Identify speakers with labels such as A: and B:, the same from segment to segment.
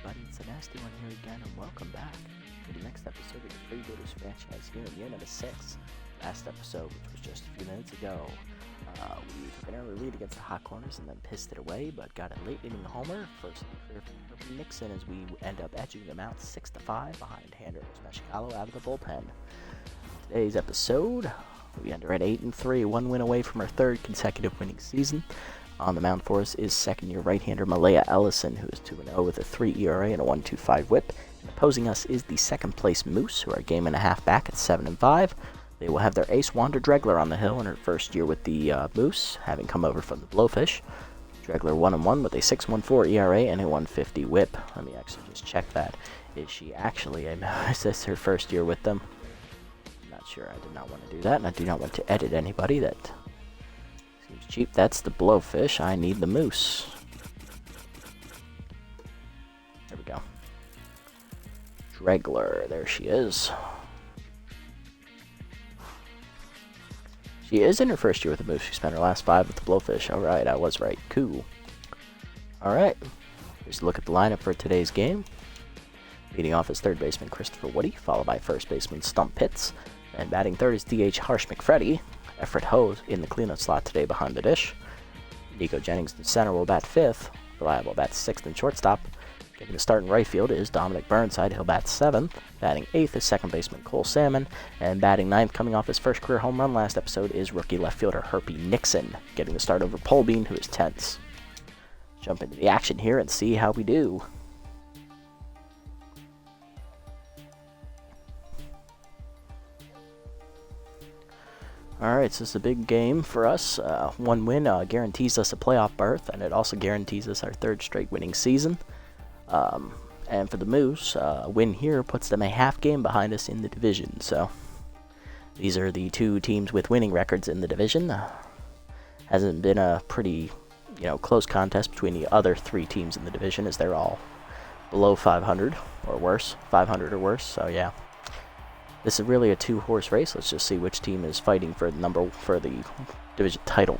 A: everybody, it's the Nasty One here again, and welcome back to the next episode of the Freebooters franchise here in year number 6. Last episode, which was just a few minutes ago, we took an early lead against the Hot Corners and then pissed it away, but got a late inning homer, first from Nixon, as we end up edging them out 6-5 behind Handler Meshicalo out of the bullpen. Today's episode, we enter at 8-3, one win away from our third consecutive winning season. On the mound for us is second-year right-hander Malaya Ellison, who is 2-0 with a 3 ERA and a 1.25 whip. And opposing us is the second-place Moose, who are a game and a half back at 7-5. They will have their ace Wanda Dregler on the hill in her first year with the Moose, having come over from the Blowfish. Dregler 1-1 with a 6.14 ERA and a 1.50 whip. Let me actually just check that. Is she actually a Moose? Is this her first year with them? I'm not sure. I did not want to do that, and I do not want to edit anybody that seems cheap. That's the Blowfish. I need the Moose. There we go. Dregler. There she is. She is in her first year with the Moose. She spent her last 5 with the Blowfish. Alright, I was right. Cool. Alright. Here's a look at the lineup for today's game. Leading off is third baseman Christopher Woody, followed by first baseman Stump Pitts. And batting third is DH Harsh McFreddy. Efrat Ho in the cleanup slot today behind the dish. Nico Jennings in center will bat fifth. Reliable bats sixth and shortstop. Getting the start in right field is Dominic Burnside. He'll bat seventh. Batting eighth is second baseman Cole Salmon. And batting ninth, coming off his first career home run last episode, is rookie left fielder Herpy Nixon. Getting the start over Polbean, who is 10th. Jump into the action here and see how we do. Alright, so this is a big game for us. One win guarantees us a playoff berth, and it also guarantees us our third straight winning season. And for the Moose, a win here puts them a half game behind us in the division. So these are the two teams with winning records in the division. Hasn't been a pretty, close contest between the other three teams in the division, as they're all below 500 or worse, 500 or worse. So yeah. This is really a two-horse race. Let's just see which team is fighting for the division title.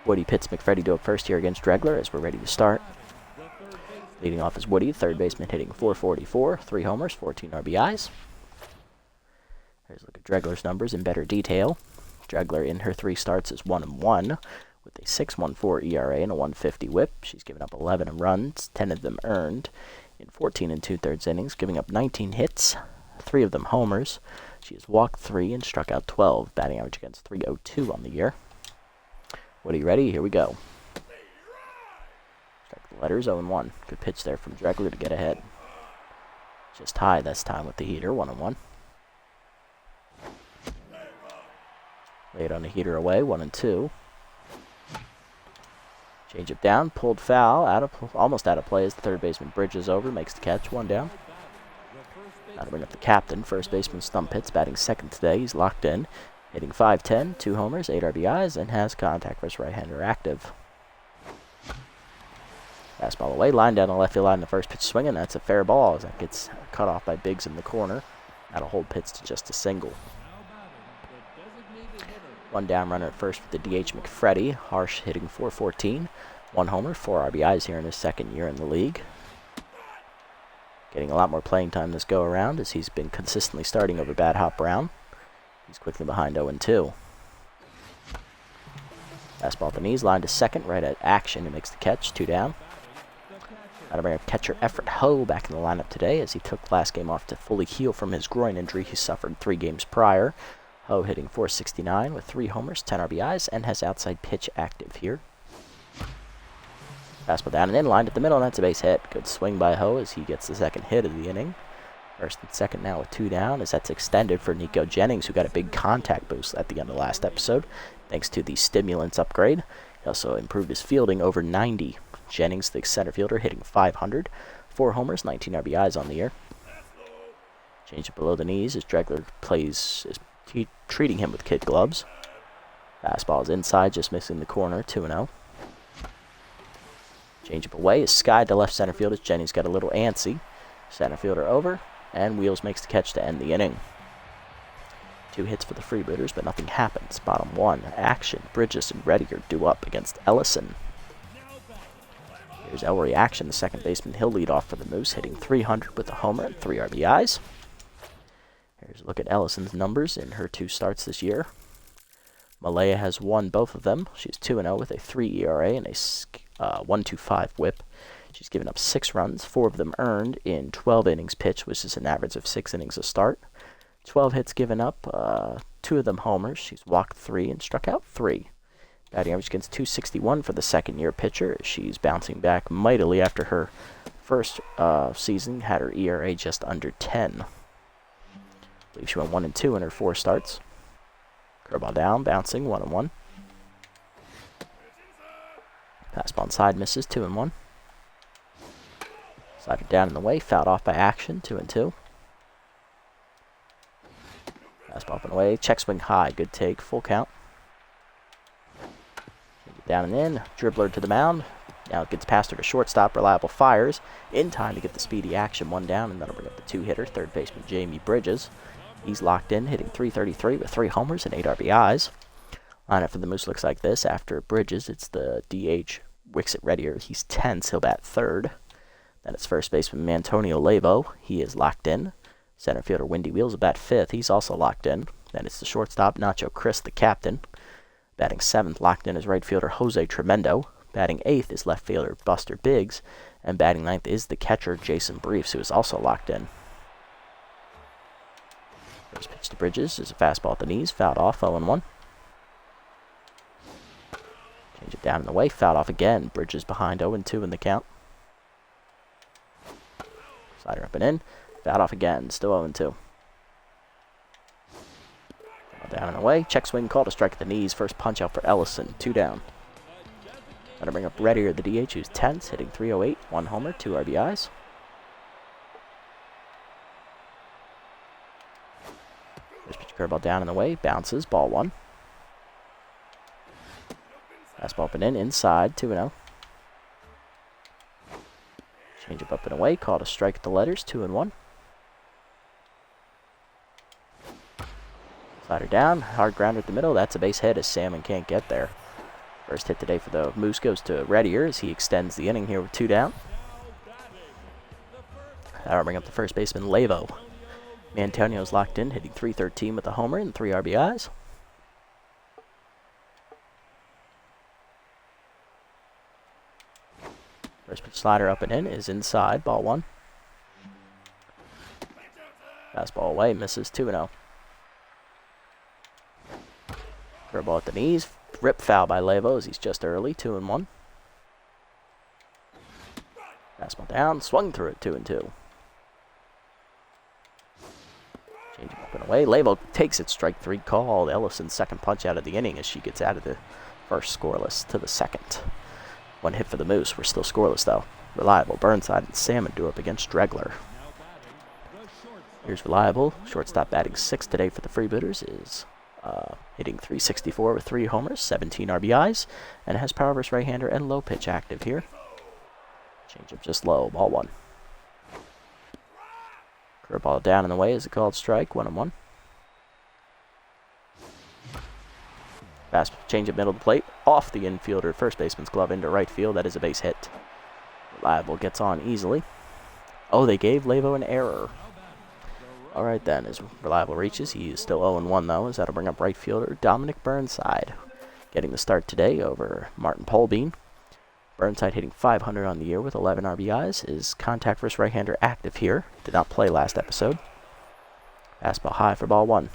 A: Woody Pitts McFreddy do it first here against Dregler as we're ready to start. Leading off is Woody, third baseman, hitting .444, 3 homers, 14 RBIs. Here's a look at Dregler's numbers in better detail. Dregler in her 3 starts is 1-1 with a 6.14 ERA and a 1.50 whip. She's given up 11 runs, 10 of them earned in 14 2/3 innings, giving up 19 hits. 3 of them homers. She has walked 3 and struck out 12, batting average against .302 on the year. What are you ready? Here we go. Strike the letters, 0-1. Good pitch there from Dregler to get ahead. Just high this time with the heater, 1-1. Laid on the heater away, 1-2. Change it down, pulled foul, almost out of play as the third baseman bridges over, makes the catch, 1 down. Now to bring up the captain, first baseman Stump Pitts, batting second today. He's locked in, hitting .510, 2 homers, 8 RBIs, and has contact versus right-hander active. Fastball away, line down the left field line, the first pitch swinging. That's a fair ball as that gets cut off by Biggs in the corner. That'll hold Pitts to just a single. 1 down runner at first with the DH McFreddy. Harsh hitting .414, 1 homer, 4 RBIs here in his second year in the league. Getting a lot more playing time this go-around as he's been consistently starting over Bad Hop Brown. He's quickly behind 0-2. Fastball at the knees, line to second, right at action. He makes the catch, 2 down. Now to bring up catcher Efrat Ho back in the lineup today as he took last game off to fully heal from his groin injury he suffered 3 games prior. Ho hitting .469 with 3 homers, 10 RBIs, and has outside pitch active here. Fastball down and in, lined at the middle, and that's a base hit. Good swing by Ho as he gets the second hit of the inning. First and second now with 2 down as that's extended for Nico Jennings, who got a big contact boost at the end of last episode, thanks to the stimulants upgrade. He also improved his fielding over 90. Jennings, the center fielder, hitting .500, 4 homers, 19 RBIs on the year. Change it below the knees as Dregler is treating him with kid gloves. Fastball is inside, just missing the corner, 2-0. Change up away is skied to left center field as Jennings got a little antsy. Center fielder over, and Wheels makes the catch to end the inning. 2 hits for the Freebooters, but nothing happens. Bottom 1, action. Bridges and Reddy are due up against Ellison. Here's Ellery Action, the second baseman. He'll lead off for the Moose, hitting 300 with a homer and 3 RBIs. Here's a look at Ellison's numbers in her 2 starts this year. Malaya has won both of them. She's 2-0 with a 3 ERA and a 1.25 whip. She's given up 6 runs, 4 of them earned in 12 innings pitched, which is an average of 6 innings a start. 12 hits given up, 2 of them homers. She's walked 3 and struck out 3. Batting average against .261 for the second-year pitcher. She's bouncing back mightily after her first season, had her ERA just under 10. I believe she went 1-2 in her 4 starts. Curveball down, bouncing, 1-1. Fastball inside, misses, 2-1. Slider down in the way, fouled off by Action, 2-2. Fastball up and away, check swing high, good take, full count. Down and in, dribbler to the mound. Now it gets past her to shortstop, Reliable fires in time to get the speedy Action, 1 down, and that'll bring up the 2-hitter, third baseman Jamie Bridges. He's locked in, hitting .333 with 3 homers and 8 RBIs. Lineup for the Moose looks like this. After Bridges, it's the DH Wixit Reddier. He's 10th, he'll bat 3rd. Then it's first baseman Antonio Lavo. He is locked in. Center fielder Windy Wheels will bat 5th. He's also locked in. Then it's the shortstop Nacho Chris, the captain. Batting 7th, locked in, is right fielder Jose Tremendo. Batting 8th is left fielder Buster Biggs. And batting 9th is the catcher Jason Briefs, who is also locked in. First pitch to Bridges is a fastball at the knees, fouled off, 0-1. Change it down in the way, fouled off again. Bridges behind, 0-2 in the count. Slider up and in, fouled off again, still 0-2. Down and away, check swing call to strike at the knees. First punch out for Ellison, 2 down. Gonna bring up Reddier, the DH, who's 10th, hitting .308, 1 homer, 2 RBIs. First pitch curveball down and away, bounces, ball 1. Fastball up and in, inside, 2-0. Change up and away, call to strike at the letters, 2-1. Slider down, hard grounder at the middle. That's a base hit as Salmon can't get there. First hit today for the Moose goes to Reddier as he extends the inning here with 2 down. That'll bring up the first baseman Lavo. Antonio's locked in, hitting .313 with a homer and 3 RBIs. First pitch slider up and in is inside, ball 1. Fastball away, misses, 2-0. Curveball at the knees, rip foul by Lavo as he's just early, 2-1. Fastball down, swung through it, 2-2. Change him up and away. Lavo takes it, strike 3 called. Ellison's second punch out of the inning as she gets out of the first scoreless to the second. 1 hit for the Moose. We're still scoreless though. Reliable, Burnside, and Salmon do up against Dregler. Here's Reliable. Shortstop batting 6th today for the Freebooters is hitting .364 with 3 homers, 17 RBIs, and has power versus right-hander and low pitch active here. Change up just low, ball 1. Curveball down and away is a called strike, 1-1. Fast change up middle of the plate, off the infielder, first baseman's glove into right field. That is a base hit. Reliable gets on easily. Oh, they gave Lavo an error. All right then, as Reliable reaches, he is still 0-1 though, as that'll bring up right fielder Dominic Burnside, getting the start today over Martin Polbean. Burnside hitting .500 on the year with 11 RBIs. His contact versus right-hander active here. Did not play last episode. Fastball high for ball 1.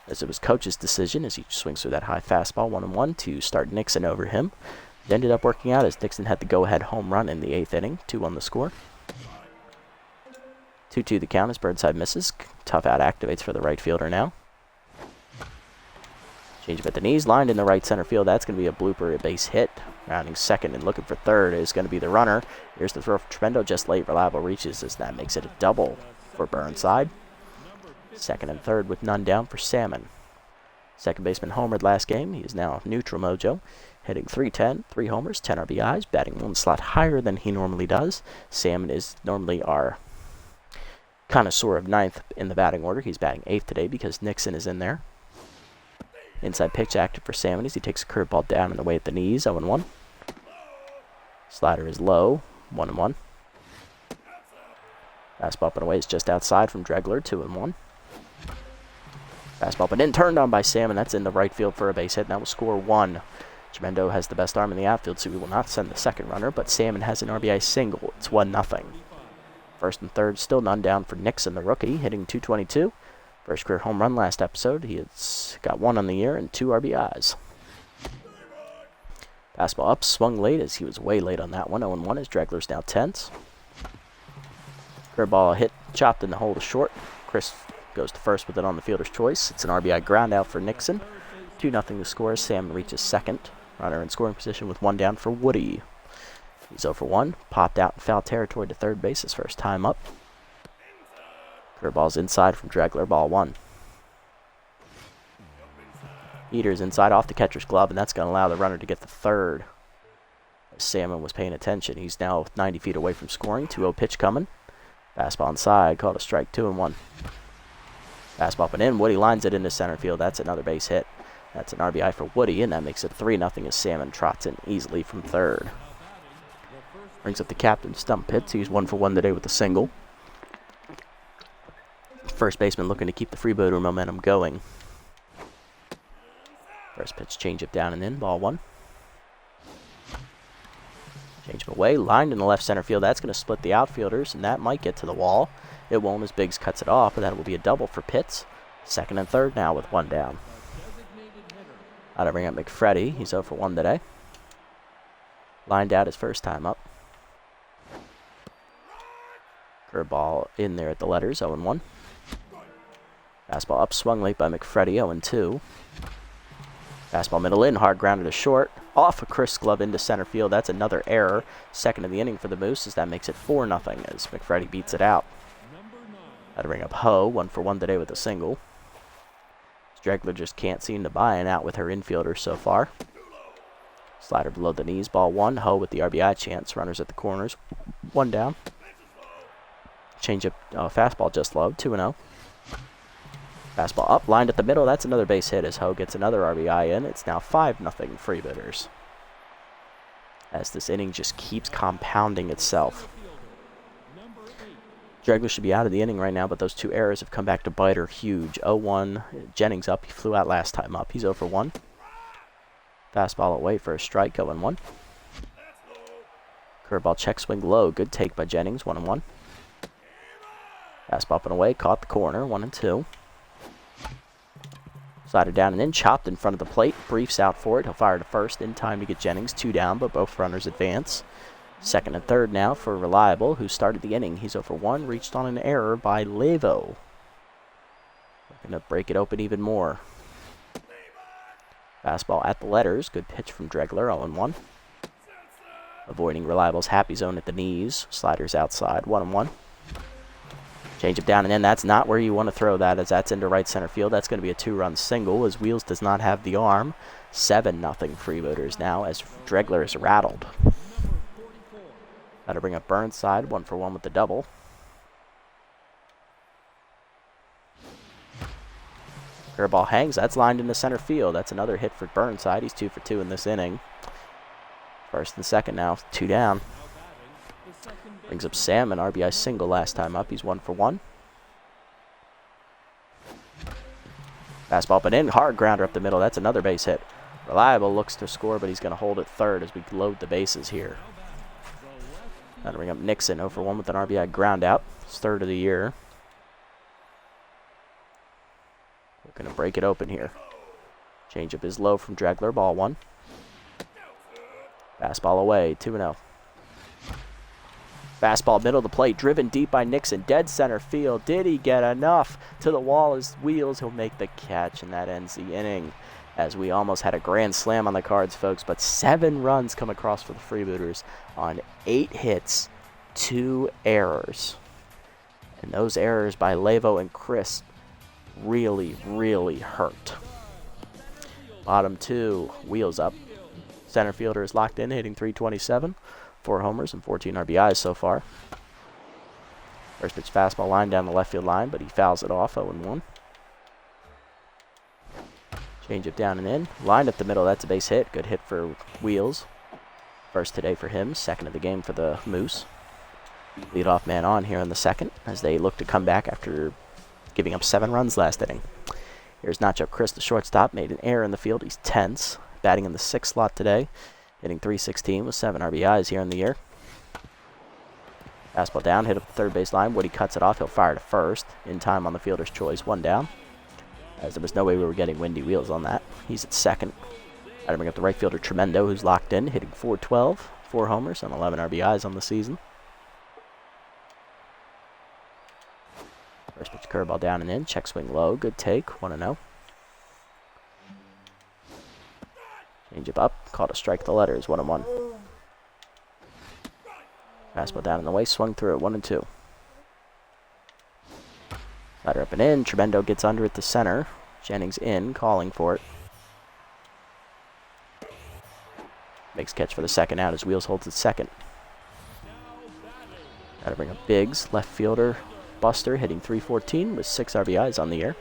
A: As it was coach's decision as he swings through that high fastball, 1-1 to start Nixon over him. It ended up working out as Nixon had the go-ahead home run in the 8th inning. 2-1 the score. 2-2 the count as Burnside misses. Tough out activates for the right fielder now. Change up at the knees, lined in the right center field. That's going to be a blooper, a base hit. Rounding second and looking for third is going to be the runner. Here's the throw for Tremendo, just late. Reliable reaches as that makes it a double for Burnside. Second and third with none down for Salmon. Second baseman homered last game. He is now neutral mojo. Hitting .310, 3 homers, 10 RBIs. Batting 1 slot higher than he normally does. Salmon is normally our connoisseur of 9th in the batting order. He's batting 8th today because Nixon is in there. Inside pitch active for Salmon as he takes a curveball down and away at the knees, 0-1. Slider is low, 1-1. Fastball up and away is just outside from Dregler, 2-1. Fastball up and in, turned on by Salmon. That's in the right field for a base hit, and that will score 1. Tremendo has the best arm in the outfield, so we will not send the second runner, but Salmon has an RBI single. It's 1-0. First and third, still none down for Nixon, the rookie, hitting .222. First career home run last episode. He has got 1 on the year and 2 RBIs. Fastball up, swung late as he was way late on that one. 0-1 as Dregler's now tense. Curveball hit, chopped in the hole to short. Chris goes to first with it on the fielder's choice. It's an RBI ground out for Nixon. 2-0 to score as Sam reaches second. Runner in scoring position with 1 down for Woody. He's 0 for 1. Popped out in foul territory to third base his first time up. Curveball's inside from Dregler, ball 1. Eater's inside off the catcher's glove, and that's going to allow the runner to get to third. As Salmon was paying attention. He's now 90 feet away from scoring. 2-0 pitch coming. Fastball inside, called a strike, 2-1. Fastball up and in. Woody lines it into center field. That's another base hit. That's an RBI for Woody, and that makes it 3-0 as Salmon trots in easily from third. Brings up the captain, Stump Pitts. He's 1 for 1 today with a single. First baseman looking to keep the Freebooter momentum going. First pitch, changeup down and in, ball 1. Change him away, lined in the left center field. That's going to split the outfielders, and that might get to the wall. It won't as Biggs cuts it off, but that will be a double for Pitts. Second and third now with 1 down. Out to bring up McFreddy. He's 0 for 1 today. Lined out his first time up. Curveball in there at the letters, 0-1. Fastball up, swung late by McFreddy, 0-2. Fastball middle in, hard grounded to short. Off a Chris glove into center field. That's another error. Second of the inning for the Moose, as that makes it 4-0 as McFreddy beats it out. Got to bring up Ho, 1 for 1 today with a single. Dregler just can't seem to buy it out with her infielder so far. Slider below the knees, ball 1. Ho with the RBI chance. Runners at the corners, 1 down. Change up, fastball just low, 2-0. Fastball up, lined at the middle. That's another base hit as Ho gets another RBI in. It's now 5-0 Freebooters. As this inning just keeps compounding itself. Dregler should be out of the inning right now, but those 2 errors have come back to bite her huge. 0-1, Jennings up. He flew out last time up. He's 0 for 1. Fastball away for a strike, 0-1. Curveball check swing low. Good take by Jennings, 1-1. Fastball up and away, caught the corner, 1-2. Slider down and in, chopped in front of the plate. Briefs out for it. He'll fire to first in time to get Jennings. 2 down, but both runners advance. Second and third now for Reliable, who started the inning. He's 0 for 1, reached on an error by Levo. Looking to break it open even more. Fastball at the letters. Good pitch from Dregler, 0-1. Avoiding Reliable's happy zone at the knees. Sliders outside, 1-1. Change it down and in. That's not where you want to throw that, as that's into right center field. That's going to be a 2-run single, as Wheels does not have the arm. 7-0 Freebooters now, as Dregler is rattled. That'll bring up Burnside, 1 for 1 with the double. Curveball hangs. That's lined into center field. That's another hit for Burnside. He's 2 for 2 in this inning. First and second now, 2 down. Brings up Salmon, RBI single last time up. He's 1 for 1. Fastball up and in, hard grounder up the middle. That's another base hit. Reliable looks to score, but he's going to hold it third as we load the bases here. That'll bring up Nixon, 0 for 1 with an RBI ground out. His third of the year. We're going to break it open here. Changeup is low from Dregler, ball 1. Fastball away, 2-0. Fastball middle of the plate, driven deep by Nixon, dead center field. Did he get enough? To the wall as Wheels. He'll make the catch, and that ends the inning. As we almost had a grand slam on the cards, folks, but 7 runs come across for the Freebooters on 8 hits, 2 errors. And those errors by Levo and Chris really, really hurt. Bottom 2, Wheels up. Center fielder is locked in, hitting .327. 4 homers and 14 RBIs so far. First pitch fastball line down the left field line, but he fouls it off, 0-1. Change it down and in. Lined up the middle, that's a base hit. Good hit for Wheels. First today for him, second of the game for the Moose. Leadoff man on here in the second as they look to come back after giving up 7 runs last inning. Here's Nacho Chris, the shortstop, made an error in the field. He's tense, batting in the 6th slot today, hitting .316 with 7 RBIs here in the year. Fastball down, hit up the third base line. Woody cuts it off. He'll fire to first. In time on the fielder's choice. 1 down. As there was no way we were getting windy wheels on that. He's at second. Got to bring up the right fielder, Tremendo, who's locked in, hitting .412, 4 homers and 11 RBIs on the season. First pitch curveball down and in. Check swing low. Good take. 1-0. Change up. Called a strike the letters. 1-1. Fastball down in the way. Swung through it. 1-2. Slider up and in. Tremendo gets under at the center. Jennings in. Calling for it. Makes catch for the second out as Wheels holds at second. Got to bring up Biggs, left fielder. Buster hitting .314 with 6 RBIs on the year.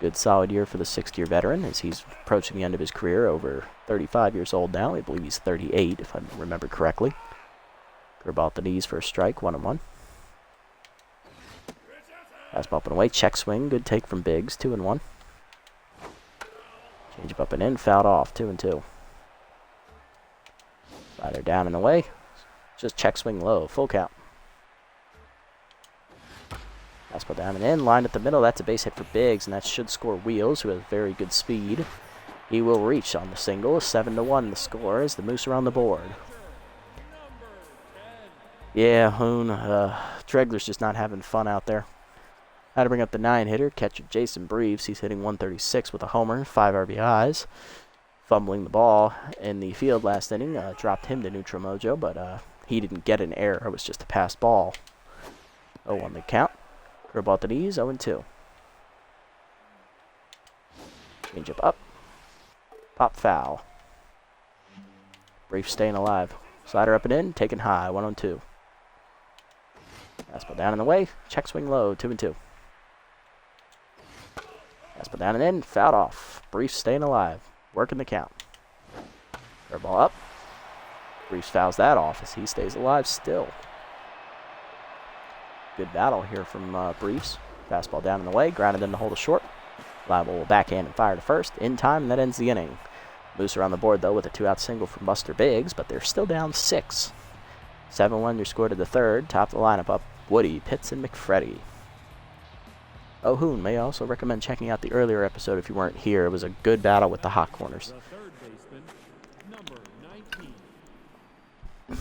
A: Good solid year for the 6th-year veteran as he's approaching the end of his career, over 35 years old now. I believe he's 38 if I remember correctly. Curveball at the knees for a strike, 1-1. Fastball up and away, check swing, good take from Biggs, 2-1. Change up and in, fouled off, 2-2. Slider down and away, just check swing low, full count. Fastball down and in, lined at the middle. That's a base hit for Biggs, and that should score Wheels, who has very good speed. He will reach on the single. 7-1 the score as the Moose are on the board. Yeah, Hoon, Tregler's just not having fun out there. Had to bring up the 9-hitter, catcher Jason Breves. He's hitting .136 with a homer, 5 RBIs. Fumbling the ball in the field last inning, dropped him to neutral mojo, but he didn't get an error. It was just a passed ball. 0-1 the count. Curveball at the knees, 0-2. Change up. Pop foul. Brief staying alive. Slider up and in, taken high, 1-2. Fastball down and away, check swing low, 2-2. Fastball down and in, fouled off. Brief staying alive, working the count. Curveball up. Brief fouls that off as he stays alive still. Good battle here from Briefs. Fastball down and away, grounded in to hold a short. Liable will backhand and fire to first. In time, and that ends the inning. Moose are on the board, though, with a 2-out single from Buster Biggs, but they're still down 6. 7-1 your score to the third. Top of the lineup up, Woody, Pitts, and McFreddy. Oh, Hoon, may I also recommend checking out the earlier episode if you weren't here. It was a good battle with the hot corners. All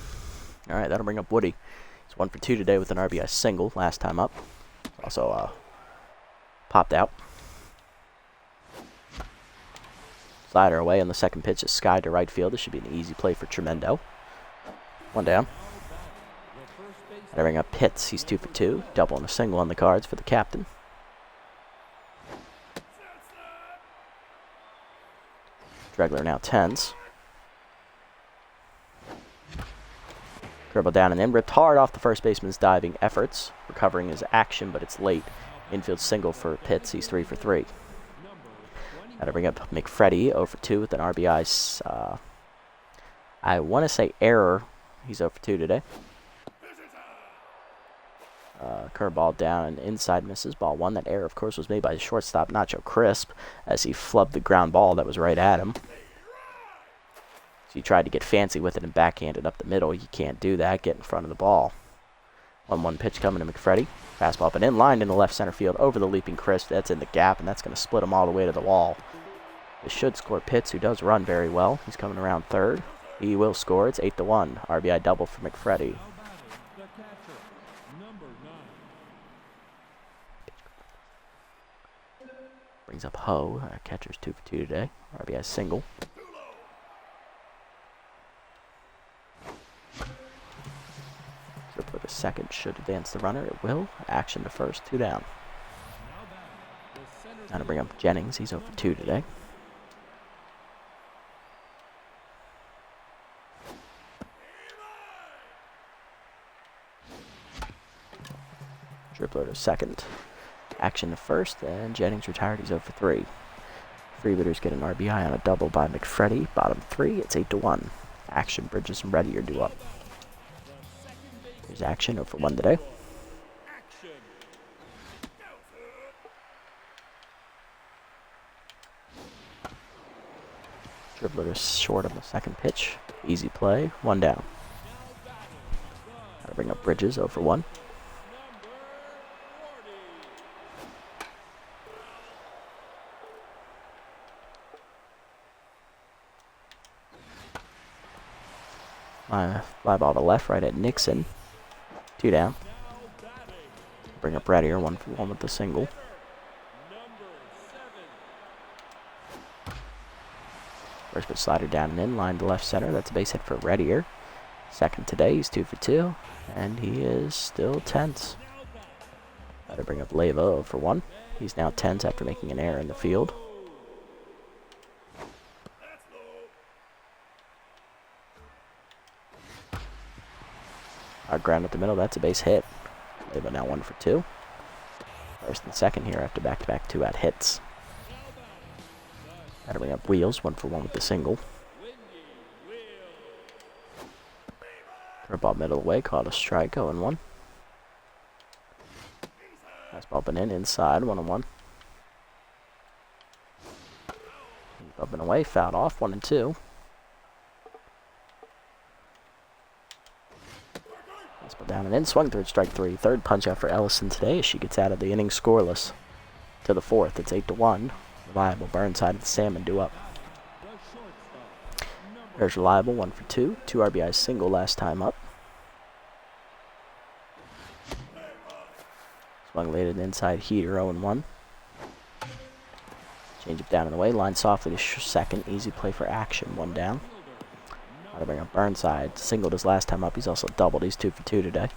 A: right, that'll bring up Woody. He's 1 for 2 today with an RBI single last time up. Also popped out. Slider away on the second pitch is Sky to right field. This should be an easy play for Tremendo. 1 down. Gotta bring up Pitts. He's 2 for 2. Double and a single on the cards for the captain. Dregler now tense. Curveball down and in. Ripped hard off the first baseman's diving efforts. Recovering his action, but it's late. Infield single for Pitts. He's 3 for 3. Got to bring up McFreddy, 0 for 2 with an RBI. I want to say error. He's 0 for 2 today. Curveball down and inside misses. Ball 1. That error, of course, was made by the shortstop, Nacho Crisp, as he flubbed the ground ball that was right at him. So he tried to get fancy with it and backhanded up the middle. You can't do that. Get in front of the ball. 1-1 pitch coming to McFreddy. Fastball up and in, lined in the left center field over the leaping Crisp. That's in the gap, and that's going to split him all the way to the wall. This should score Pitts, who does run very well. He's coming around third. He will score. It's 8-1. RBI double for McFreddy. Brings up Ho. Catcher's 2 for 2 today. RBI single. For the second should advance the runner. It will. Action to first. 2 down. Now to bring up Jennings. He's 0 for 2 today. Dribbler to second. Action to first. And Jennings retired. He's 0 for 3. Freebooters get an RBI on a double by McFreddy. Bottom 3. It's 8-1. Action, Bridges, and Reddy are due up. Here's Action, 0 for 1 today. Dribbler is short on the second pitch. Easy play, 1 down. Gotta bring up Bridges, 0 for 1. Fly ball to left, right at Nixon. 2 down. Bring up Reddier, 1 for 1 with the single. First pitch slider down and in, line to left center. That's a base hit for Reddier. Second today, he's 2 for 2, and he is still tense. Gotta bring up Leva, 0 for 1. He's now tense after making an error in the field. Hard ground at the middle, that's a base hit. Leva now 1 for 2. First and second here after back-to-back 2-out hits. Gotta bring up Wheels, 1 for 1 with the single. Curveball middle away, caught a strike, 0-1. Fastball been inside, 1-1. Up and away, fouled off, 1-2. Fastball down and in, swung third, strike 3. Third punch out for Ellison today as she gets out of the inning scoreless. To the fourth, it's 8-1. Reliable, Burnside and Salmon due up. There's Reliable, 1 for 2. 2 RBIs single last time up. Swung late an inside heater, 0-1. Change it down and away. Line softly to second. Easy play for Action, 1 down. Gotta bring up Burnside. Singled his last time up. He's also doubled. He's 2 for 2 today.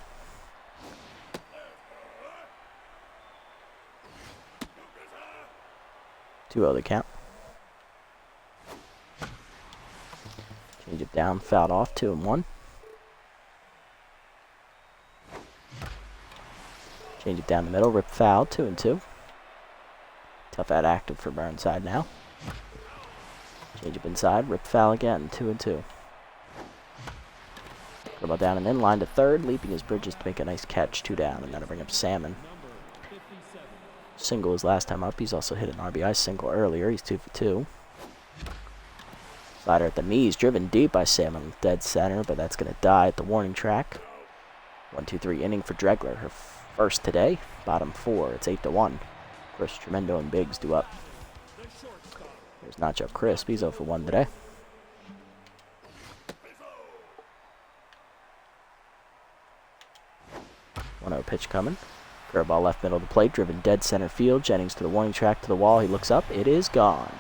A: The count. Change it down, fouled off, 2-1. Change it down the middle, rip foul, 2-2. Tough out active for Burnside now. Change up inside, rip foul again, 2-2. Curveball down and in, line to third, leaping his Bridges to make a nice catch, 2 down, and that'll bring up Salmon. Single his last time up. He's also hit an RBI single earlier. He's 2 for 2. Slider at the knees, driven deep by Salmon, dead center, but that's going to die at the warning track. 1-2-3 inning for Dregler. Her first today. Bottom 4. It's 8-1. Chris Tremendo and Biggs due up. Here's Nacho Crisp. He's 0 for 1 today. Pitch coming. Curveball left middle of the plate, driven dead center field. Jennings to the warning track, to the wall. He looks up. It is gone.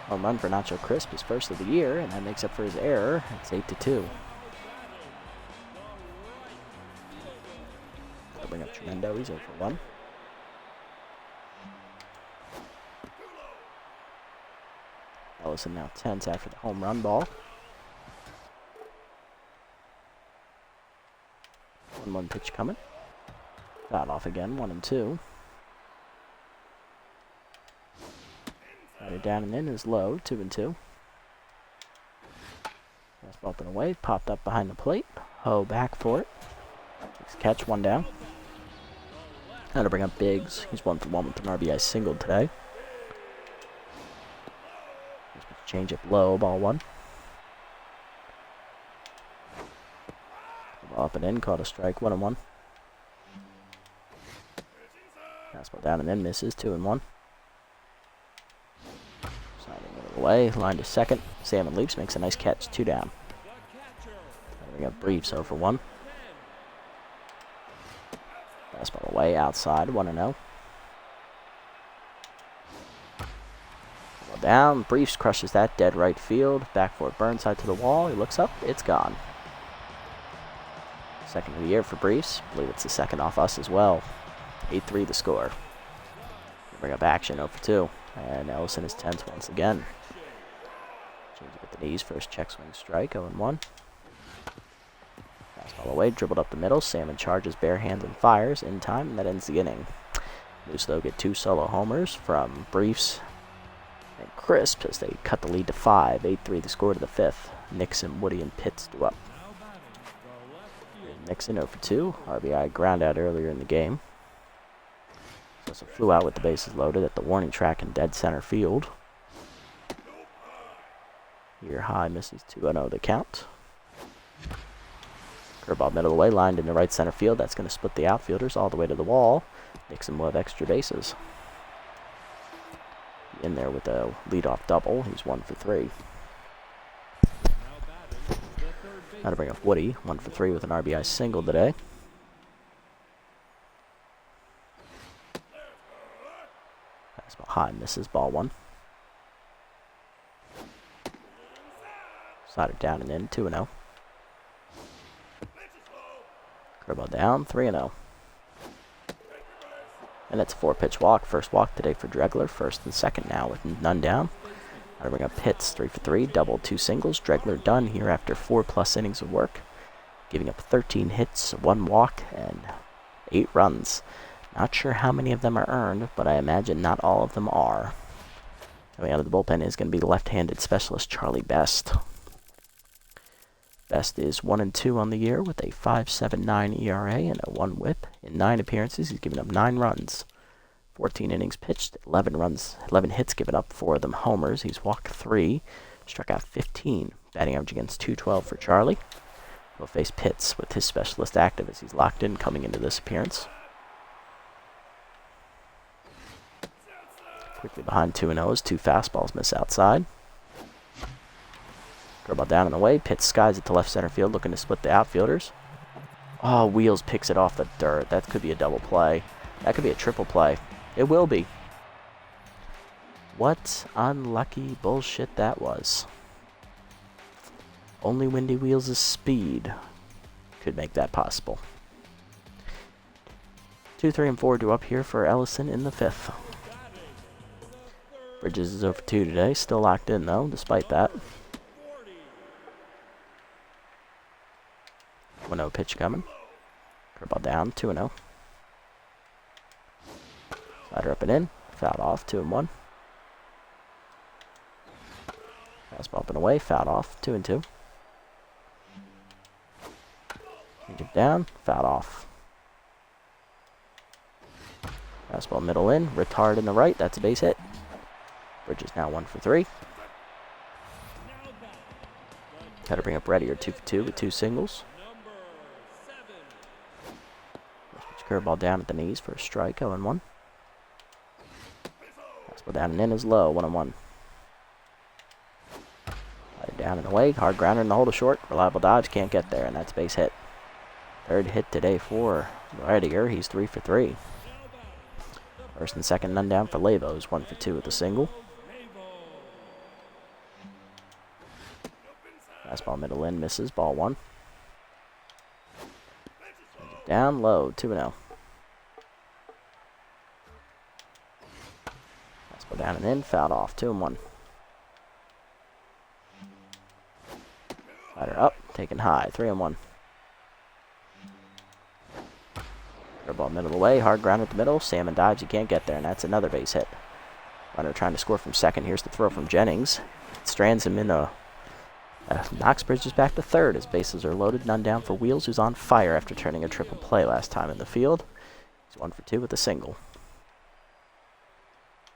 A: Home run for Nacho Crisp, his first of the year, and that makes up for his error. It's 8-2. I'll bring up Tremendo. He's 0 for 1. Ellison now tense after the home run ball. 1-1 pitch coming. Fouled off again, 1-2. Rider down and in is low, 2-2. Fastball up and away, popped up behind the plate. Ho back for it. Takes catch, 1 down. Now to bring up Biggs. He's 1 for 1 with an RBI single today. Change up low, ball 1. Up and in, caught a strike, 1-1. Fastball down and in, misses, 2-1. Sliding middle away, line to second. Salmon leaps, makes a nice catch, 2 down. We got Briefs 0 for 1. Fastball away, outside, 1-0. Down, Briefs crushes that, dead right field. Back for Burnside to the wall, he looks up, it's gone. Second of the year for Briefs. I believe it's the second off us as well. 8-3 the score. Bring up Action, 0 for 2. And Ellison is tense once again. Change it with the knees, first check swing strike, 0-1. Fastball away, dribbled up the middle. Salmon charges bare hands and fires in time, and that ends the inning. Moose, though, get 2 solo homers from Briefs And crisp as they cut the lead to 5. 8-3 the score to the 5th. Nixon, Woody, and Pitts do up. Nixon 0 for 2. RBI ground out earlier in the game. Also flew out with the bases loaded at the warning track in dead center field. Here high misses 2-0 the count. Curveball middle away, lined into right center field. That's going to split the outfielders all the way to the wall. Nixon will have extra bases. In there with a leadoff double. He's 1 for 3. Now to bring up Woody, 1 for 3 with an RBI single today. Fastball high, misses, ball 1. Slider down and in, 2-0. Curveball down, 3-0. And it's a 4-pitch walk. First walk today for Dregler. First and second now with none down. Now to bring up Pitts, 3 for 3. Double, 2 singles. Dregler done here after 4+ innings of work. Giving up 13 hits, 1 walk, and 8 runs. Not sure how many of them are earned, but I imagine not all of them are. Coming out of the bullpen is going to be left-handed specialist Charlie Best. Best is 1-2 on the year with a 5.79 ERA and a 1 WHIP. In 9 appearances, he's given up 9 runs, 14 innings pitched, 11 hits given up, 4 of them homers. He's walked 3, struck out 15. Batting average against .212 for Charlie. He'll face Pitts with his specialist active as he's locked in coming into this appearance. Quickly behind 2-0 as 2 fastballs miss outside. Curveball down and away. Pitts skies it to left center field, looking to split the outfielders. Oh, Wheels picks it off the dirt. That could be a double play. That could be a triple play. It will be. What unlucky bullshit that was. Only Windy Wheels' speed could make that possible. 2, 3, and 4 do up here for Ellison in the 5th. Bridges is over 2 today. Still locked in, though, despite that. 1-0 pitch coming. Curveball down, 2-0. Slider up and in. Fouled off, 2-1. Fastball up and away, fouled off, 2-2. Get down, fouled off. Fastball middle in, retard in the right, that's a base hit. Bridges now 1 for 3. Got to bring up Reddier 2 for 2 with 2 singles. Curveball down at the knees for a strike, 0-1. Fastball down and in is low, 1-1. Down and away, hard grounder in the hole to short. Reliable dodge, can't get there, and that's base hit. 3rd hit today for Reddier, he's 3 for 3. First and second, none down for Lavos, 1 for 2 with a single. Fastball middle in, misses, ball 1. Down low, 2-0. Fastball down and in, fouled off, 2-1. Slider up, taken high, 3-1. Curveball middle away, hard ground at the middle. Salmon dives, he can't get there, and that's another base hit. Runner trying to score from second. Here's the throw from Jennings. Strands him in knocks Bridges back to 3rd as bases are loaded. None down for Wheels, who's on fire after turning a triple play last time in the field. He's 1 for 2 with a single.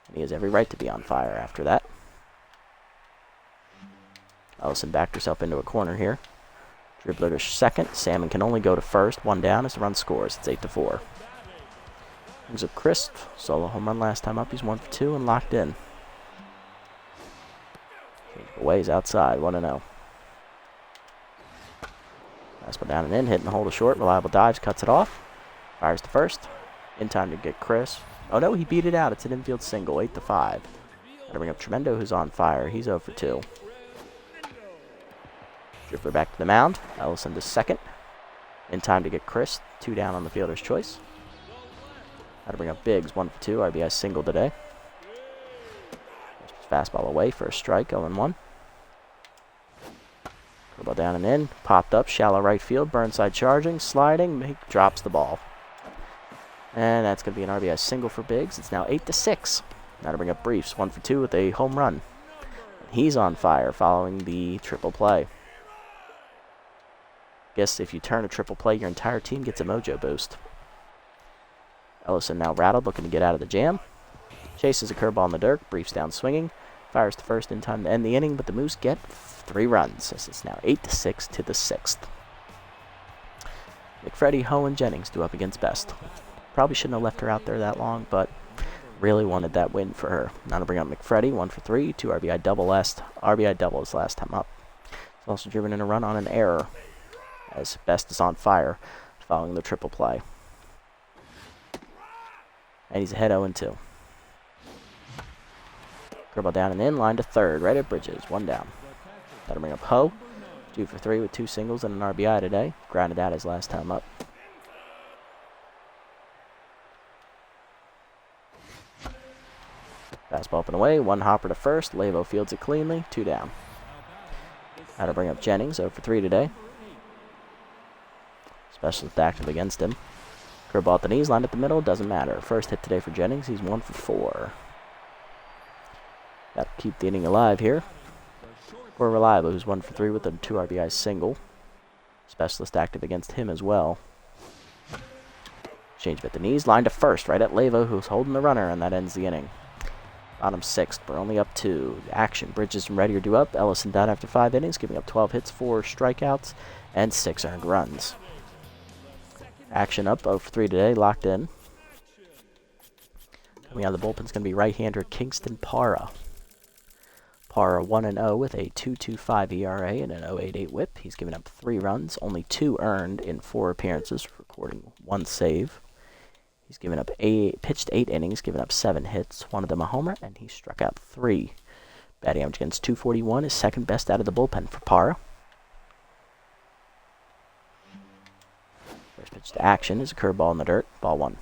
A: And he has every right to be on fire after that. Ellison backed herself into a corner here. Dribbler to second. Salmon can only go to first. 1 down as the run scores. It's 8-4. Brings up Crisp. Solo home run last time up. He's 1 for 2 and locked in. Away is outside. 1-0. Fastball down and in. Hitting the hole to short. Reliable dives. Cuts it off. Fires to first. In time to get Crisp. Oh no, he beat it out. It's an infield single. 8-5. Gotta bring up Tremendo, who's on fire. He's 0 for 2. Dribbler back to the mound. Ellison to second. In time to get Chris. 2 down on the fielder's choice. Got to bring up Biggs. 1 for 2. RBI single today. Fastball away for a strike. 0-1. Curveball down and in. Popped up. Shallow right field. Burnside charging. Sliding. He drops the ball. And that's going to be an RBI single for Biggs. It's now 8-6. Now to bring up Briefs, 1 for 2 with a home run. He's on fire following the triple play. Guess if you turn a triple play, your entire team gets a mojo boost. Ellison now rattled, looking to get out of the jam. Chases a curveball in the dirt. Briefs down swinging. Fires to first in time to end the inning, but the Moose get 3 runs. This is now 8-6 to the 6th. McFreddy, Ho, and Jennings do up against Best. Probably shouldn't have left her out there that long, but really wanted that win for her. Now to bring up McFreddy, 1 for 3, 2 RBI double his last time up. He's also driven in a run on an error, as Best is on fire following the triple play. And he's ahead 0-2. Curveball down and in, line to third, right at Bridges, 1 down. Got to bring up Ho, 2 for 3 with 2 singles and an RBI today. Grounded out his last time up. Fastball up and away, 1 hopper to first. Lavo fields it cleanly, 2 down. Got to bring up Jennings, 0 for 3 today. Specialist active against him. Curveball at the knees, lined at the middle, doesn't matter. First hit today for Jennings, he's 1 for 4. Got to keep the inning alive here. For Reliable, who's 1 for 3 with a 2 RBI single. Specialist active against him as well. Change at the knees, line to first, right at Lavo, who's holding the runner, and that ends the inning. Bottom 6th, we're only up 2. Action, Bridges and Reddy are due up. Ellison down after 5 innings, giving up 12 hits, 4 strikeouts, and 6 earned runs. Action up, 0 for 3 today, locked in. Coming out of the bullpen is going to be right-hander Kingston Parra. Parra 1-0 with a 2.25 ERA and an 0.88 WHIP. He's given up 3 runs, only 2 earned in 4 appearances, recording 1 save. He's given up pitched 8 innings, given up 7 hits, 1 of them a homer, and he struck out 3. Batting average against .241 is second best out of the bullpen for Parra. First pitch to action is a curveball in the dirt, ball 1.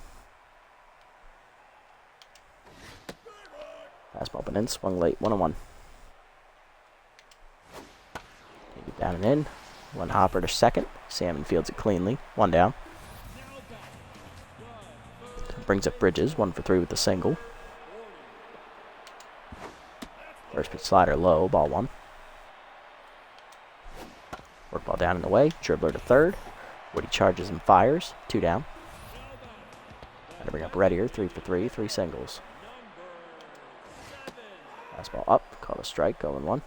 A: Fastball up and in, swung late, 1-1. Take it down and in, 1 hopper to second. Salmon fields it cleanly, 1 down. Brings up Bridges, 1 for 3 with a single. First pitch slider low, ball 1. Work ball down and away, dribbler to third. Woody charges and fires, 2 down. Got to bring up Reddier, 3 for 3, 3 singles. Fastball up, call a strike, 0-1.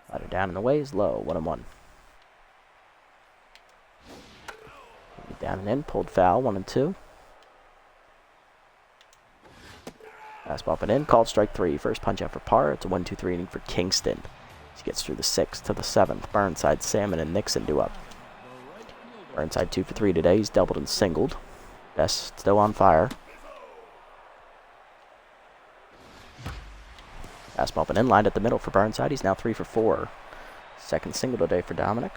A: Slider down and away is low, 1-1. Down and in, pulled foul, 1-2. Fastball up and in, called strike 3. First punch out for Parr. It's a 1-2-3 inning for Kingston. He gets through the 6th to the 7th. Burnside, Salmon, and Nixon do up. Burnside 2 for 3 today. He's doubled and singled. Best still on fire. Fastball up and in, lined at the middle for Burnside. He's now 3 for 4. Second single today for Dominic.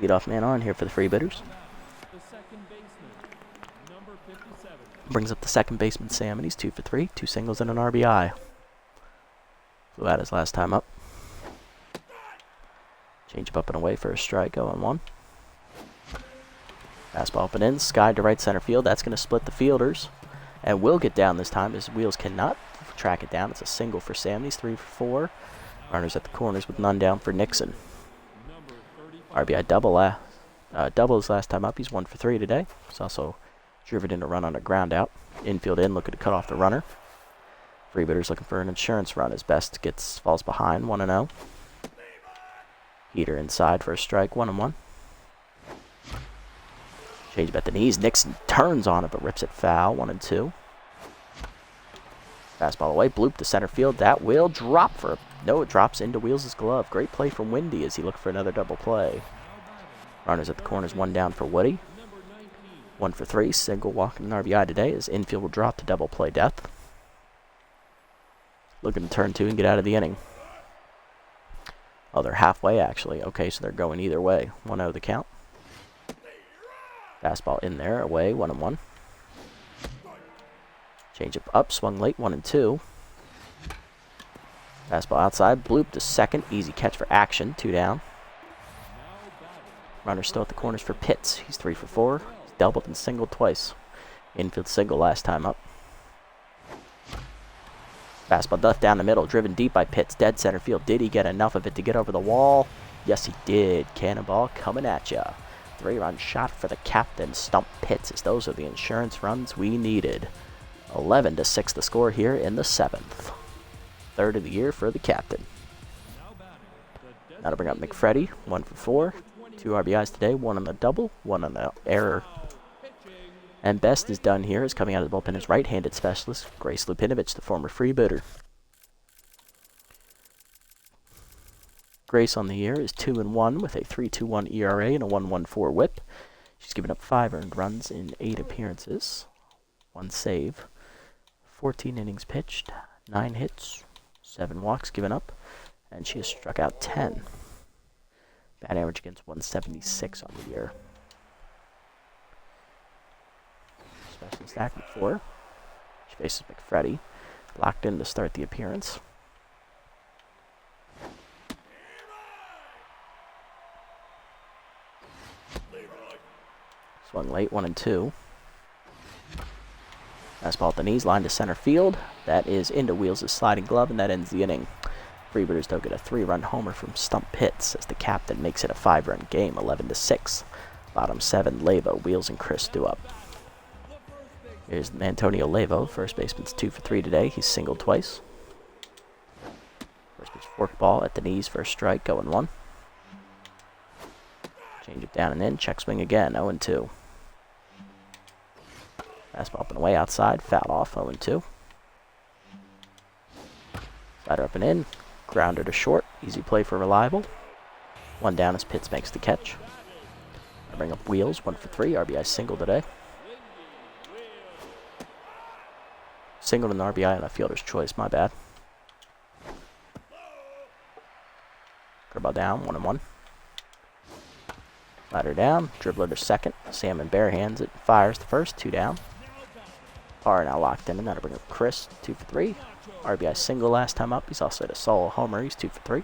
A: Leadoff man on here for the Freebooters. Brings up the second baseman, Sam, and he's 2 for 3, 2 singles and an RBI. Flew out his last time up. Change up and away for a strike, 0-1. Fastball up and in, skied to right center field. That's going to split the fielders. And will get down this time. His wheels cannot track it down. It's a single for Sam. He's 3 for 4. Runners at the corners with none down for Nixon. RBI double his last time up. He's 1 for 3 today. He's also driven in a run on a ground out. Infield in, looking to cut off the runner. Freebooters looking for an insurance run. His best falls behind, 1-0. Heater inside for a strike, 1-1. Change at the knees. Nixon turns on it but rips it foul, 1-2. Fastball away, bloop to center field. That will drop for no, it drops into Wheels' glove. Great play from Windy as he looked for another double play. Runners at the corners, 1 down for Woody. 1 for 3, single walk and an RBI today as infield will drop to double play death. Looking to turn 2 and get out of the inning. Oh, they're halfway actually. Okay, so they're going either way. 1-0 the count. Fastball in there, away, 1-1. Change up, swung late, 1-2. Fastball outside, bloop to second, easy catch for Action, 2 down. Runner still at the corners for Pitts. He's 3 for 4. He's doubled and singled twice. Infield single last time up. Fastball duff down the middle, driven deep by Pitts, dead center field. Did he get enough of it to get over the wall? Yes, he did. Cannonball coming at ya. 3-run shot for the captain, Stump Pitts, as those are the insurance runs we needed. 11-6 the score here in the 7th. Third of the year for the captain. Now to bring up McFreddy, 1 for 4. 2 RBIs today, 1 on the double, 1 on the error. And best is done here is coming out of the bullpen is right-handed specialist, Grace Lupinovich, the former freebooter. Grace on the year is 2-1 with a 3.21 ERA and a 1.14 WHIP. She's given up 5 earned runs in 8 appearances, 1 save, 14 innings pitched, 9 hits, 7 walks given up, and she has struck out 10. Bat average against 176 on the year. Specialist acting for. She faces McFreddy. Locked in to start the appearance. Swung late, 1-2. Fastball at the knees, line to center field. That is into Wheels' sliding glove, and that ends the inning. Freebooters don't get a 3-run homer from Stump Pitts as the captain makes it a 5-run game, 11-6. Bottom 7, Lavo, Wheels, and Chris do up. Here's Antonio Lavo, first baseman's 2 for 3 today. He's singled twice. First pitch forkball at the knees for a strike, going 1. Change it down and in, check swing again, 0-2. Fastball up and away outside, foul off, 0-2. Slider up and in, grounder to short, easy play for Reliable. 1 down as Pitts makes the catch. I bring up Wheels, 1 for 3, RBI single today. Single and RBI on a fielder's choice, my bad. Curveball down, 1-1. Slider down, dribbler to second. Salmon bare hands it, fires the first, 2 down. Parra now locked in, and that'll bring up Chris, 2 for 3. RBI single last time up. He's also at a solo homer. He's 2 for 3.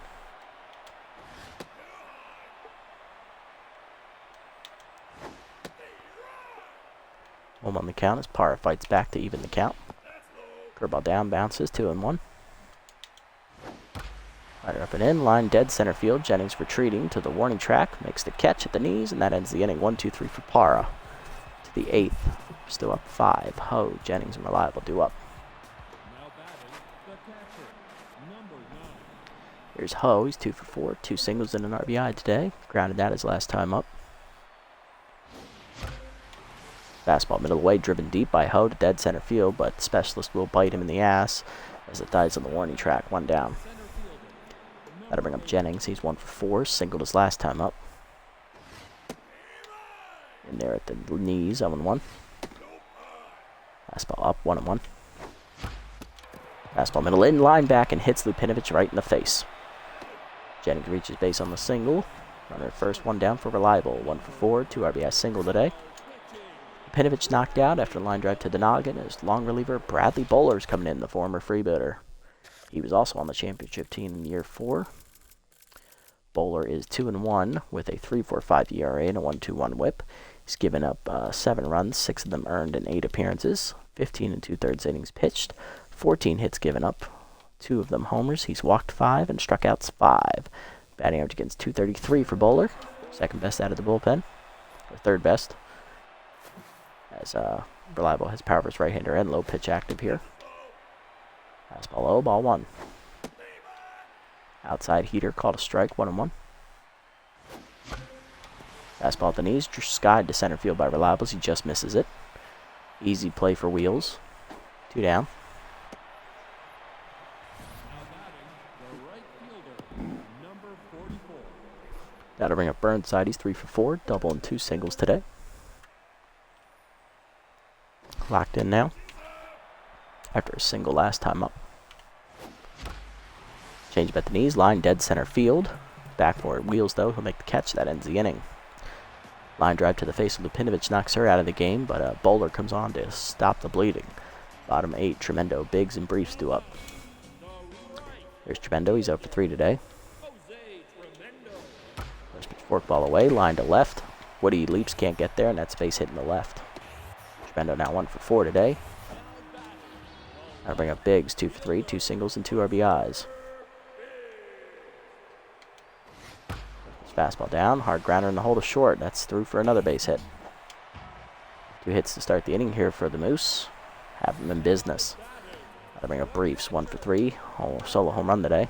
A: Home on the count as Parra fights back to even the count. Curveball down, bounces, 2-1. Rider up and in, line dead center field. Jennings retreating to the warning track, makes the catch at the knees, and that ends the inning. 1-2-3 for Parra. To the 8th, still up 5. Ho, Jennings, and Reliable do up. Here's Ho, he's 2 for 4, 2 singles and an RBI today. Grounded that his last time up. Fastball middle away, driven deep by Ho to dead center field, but Specialist will bite him in the ass as it dies on the warning track, 1 down. That'll bring up Jennings, he's 1 for 4, singled his last time up. In there at the knees, 0-1. Fastball up, 1-1. Fastball middle in, line back, and hits Lupinovich right in the face. Jennings reaches base on the single. Runner at first, 1 down for Reliable. 1 for 4, 2 RBI single today. Lupinovich knocked out after a line drive to the noggin as long reliever Bradley Bowler's coming in, the former freebooter. He was also on the championship team in year 4. Bowler is 2-1 with a 3.45 ERA and a 1.21 WHIP. He's given up 7 runs, 6 of them earned in 8 appearances, 15 2/3 innings pitched, 14 hits given up, 2 of them homers. He's walked 5 and struck out 5. Batting average against .233 for Bowler, second best out of the bullpen, or third best. As Reliable has power versus right-hander and low pitch active here. Fastball low, ball 1. Outside heater called a strike, 1-1. Fastball at the knees, skied to center field by Reliable as he just misses it. Easy play for Wheels. 2 down. That'll bring up Burnside. He's 3 for 4, double and 2 singles today. Locked in now after a single last time up. Change at the knees, line dead center field. Back for Wheels though, he'll make the catch. That ends the inning. Line drive to the face of Lupinovich knocks her out of the game, but Bowler comes on to stop the bleeding. Bottom 8, Tremendo, Biggs, and Briefs do up. Here's Tremendo, he's 0 for 3 today. First pitch forkball away, line to left. Woody leaps, can't get there, and that's base hit in the left. Tremendo now 1 for 4 today. That'll bring up Biggs, 2 for 3, 2 singles and 2 RBIs. Fastball down, hard grounder in the hole to short. That's through for another base hit. 2 hits to start the inning here for the Moose. Have them in business. That'll bring up Briefs, 1 for 3. Solo home run today.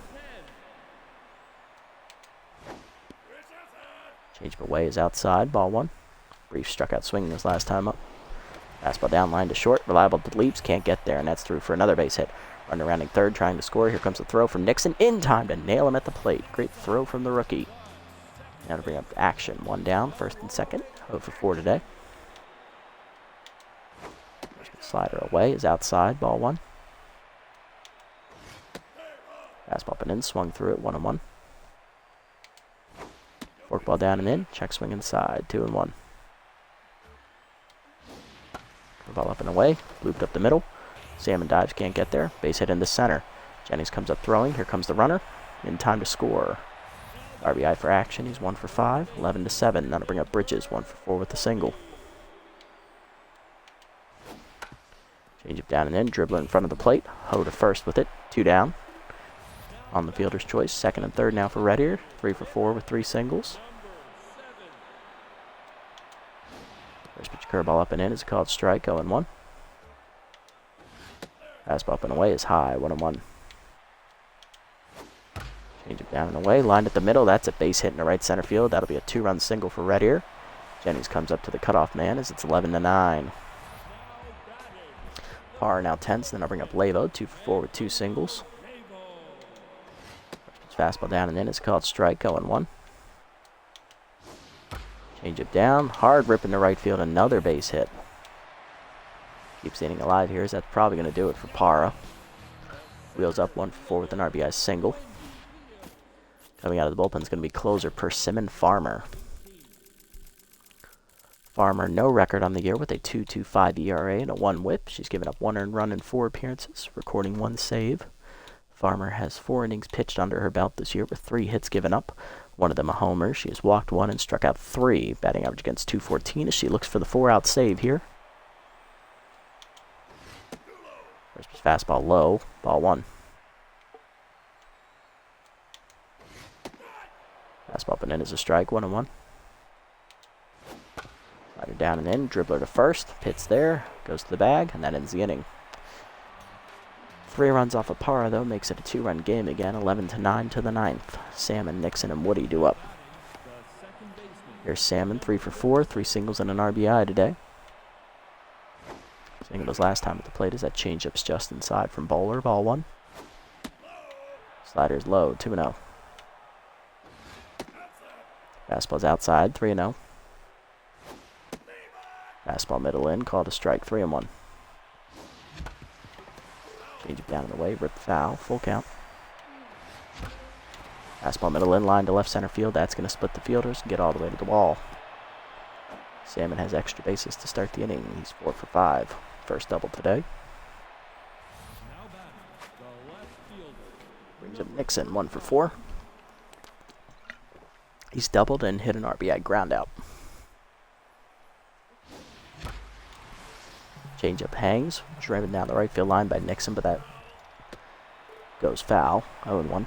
A: Change of away is outside, ball 1. Briefs struck out swinging his last time up. Fastball down, line to short. Reliable leaps, can't get there, and that's through for another base hit. Runner rounding third, trying to score. Here comes the throw from Nixon in time to nail him at the plate. Great throw from the rookie. Now to bring up action. 1 down, first and second. 0 for 4 today. Slider away is outside, ball 1. Fastball up and in, swung through it, 1-1. Forkball down and in, check swing inside, 2-1. Ball up and away, looped up the middle. Salmon dives, can't get there. Base hit into center. Jennings comes up throwing. Here comes the runner. In time to score. RBI for action. He's 1 for 5, 11-7. Now to bring up Bridges, 1 for 4 with the single. Change it down and in. Dribbler in front of the plate. Ho to first with it. 2 down. On the fielder's choice. Second and third now for Red Ear. 3 for 4 with 3 singles. First pitch curveball up and in is called strike. 0-1. Fastball up and away is high. 1-1. Change it down and away. Lined at the middle. That's a base hit in the right center field. That'll be a 2-run single for Red Ear. Jennings comes up to the cutoff man as it's 11-9. Parr now tense. Then I'll bring up Lavo. 2 for 4 with 2 singles. Fastball down and in is called strike. 0-1. Change it down. Hard rip in the right field. Another base hit. Keeps the inning alive here. That's probably going to do it for Parra. Wheels up 1 for 4 with an RBI single. Coming out of the bullpen is going to be closer Persimmon Farmer. Farmer, no record on the year with a 2.25 ERA and a 1 whip. She's given up 1 earned run in 4 appearances, recording 1 save. Farmer has 4 innings pitched under her belt this year with 3 hits given up. 1 of them a homer. She has walked 1 and struck out 3. Batting average against .214 as she looks for the 4-out save here. First pitch fastball low. Ball 1. Fastball up and in is a strike. 1-1. Slider down and in. Dribbler to first. Pits there. Goes to the bag. And that ends the inning. 3 runs off of Parra, though, makes it a 2-run game again, 11-9 to the 9th. Salmon, Nixon, and Woody do up. Here's Salmon, 3 for 4, 3 singles and an RBI today. Single his last time at the plate as that changeup's just inside from Bowler, ball 1. Slider's low, 2-0. Fastball's outside, 3-0. Fastball middle in, called a strike, 3-1. Change it down and away, rip foul, full count. Fastball middle in, line to left center field. That's going to split the fielders and get all the way to the wall. Salmon has extra bases to start the inning. He's 4 for 5. First double today. Brings up Nixon, 1 for 4. He's doubled and hit an RBI ground out. Changeup hangs, driven down the right field line by Nixon, but that goes foul. 0-1.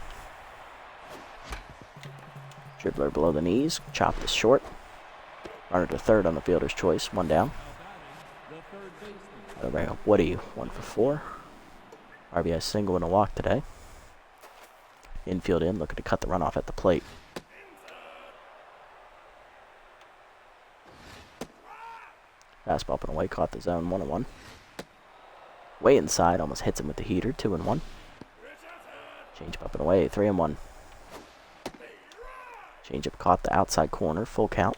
A: Dribbler below the knees, chopped is short. Runner to third on the fielder's choice, 1 down. That'll bring up Woody, 1 for 4. RBI single and a walk today. Infield in, looking to cut the runoff at the plate. Fastball up and away, caught the zone, 1-1. Way inside, almost hits him with the heater, 2-1. Change up and away, 3-1. Change up caught the outside corner, full count.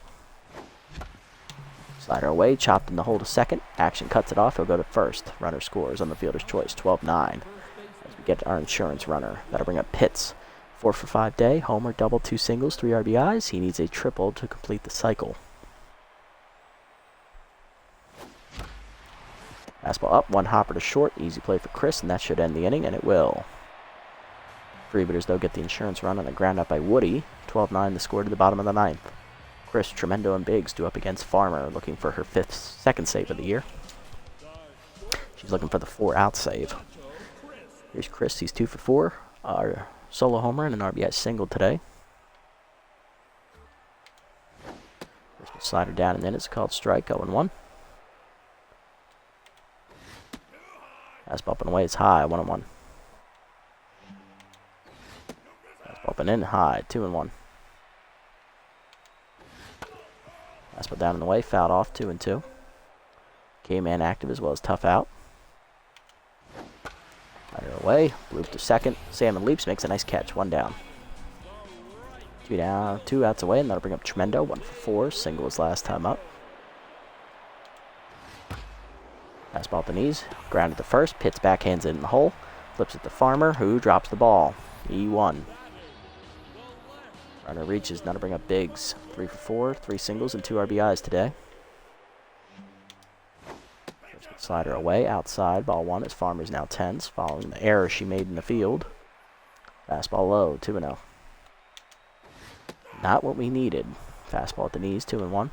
A: Slider away, chopped in the hole to second. Action cuts it off, he'll go to first. Runner scores on the fielder's choice, 12-9. As we get our insurance runner, that'll bring up Pitts. 4 for 5 day, homer, double, 2 singles, 3 RBIs. He needs a triple to complete the cycle. Fastball up, 1 hopper to short, easy play for Chris, and that should end the inning, and it will. Freebooters, though, get the insurance run on a ground up by Woody. 12-9 the score to the bottom of the 9th. Chris, Tremendo, and Biggs do up against Farmer, looking for her second save of the year. She's looking for the 4-out save. Here's Chris. He's 2 for 4. Our solo homer and an RBI single today. Slider down, and then it's called strike. 0-1. Fastball up and away. It's high. 1-1. Fastball up and in high. 2-1. Fastball down and away. Fouled off. 2-2. K-man active as well as tough out. Slider away. Bloop to second. Salmon leaps. Makes a nice catch. 1 down. 2 down, 2 outs away, and that'll bring up Tremendo. 1 for 4. Single was last time up. Fastball at the knees. Grounded to first. Pitts backhands it in the hole. Flips it to Farmer, who drops the ball. E1. Runner reaches. Now to bring up Biggs. 3 for 4. 3 singles and 2 RBIs today. Slider away. Outside. Ball 1 as Farmer's now tense, following the error she made in the field. Fastball low. 2-0. Not what we needed. Fastball at the knees, 2-1.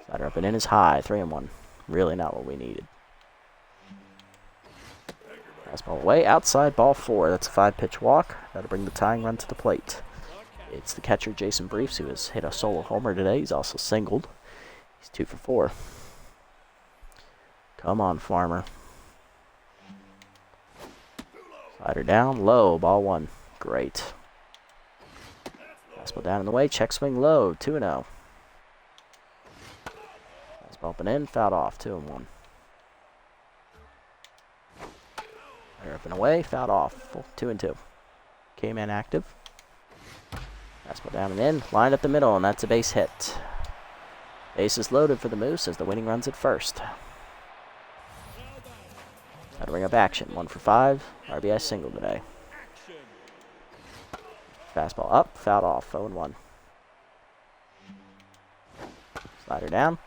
A: Slider up and in is high, 3-1. Really not what we needed. Fastball away, outside, ball 4. That's a 5-pitch walk. That'll bring the tying run to the plate. It's the catcher, Jason Briefs, who has hit a solo homer today. He's also singled. He's 2 for 4. Come on, Farmer. Slider down, low, ball 1. Great. Fastball down in the way, check swing low, 2-0. Fastball up and in, fouled off, 2-1. Fire up and away, fouled off, 2-2. K-man active. Fastball down and in, lined up the middle, and that's a base hit. Base is loaded for the Moose as the winning run's at first. That'll bring up action, 1 for 5, RBI single today. Fastball up, fouled off, 0-1. Slider down,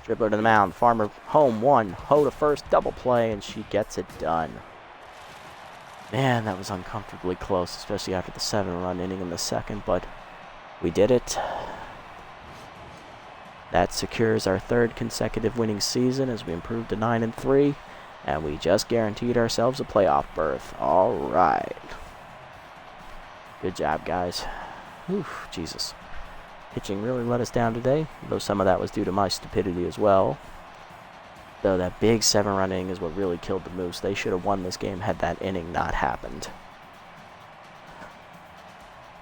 A: dribbler to the mound, Farmer home 1, Ho to first, double play, and she gets it done. Man, that was uncomfortably close, especially after the 7-run inning in the second, but we did it. That secures our 3rd consecutive winning season as we improved to 9-3, and we just guaranteed ourselves a playoff berth. All right. Good job, guys. Whew, Jesus. Pitching really let us down today, though some of that was due to my stupidity as well. Though that big 7-run inning is what really killed the Moose. They should have won this game had that inning not happened.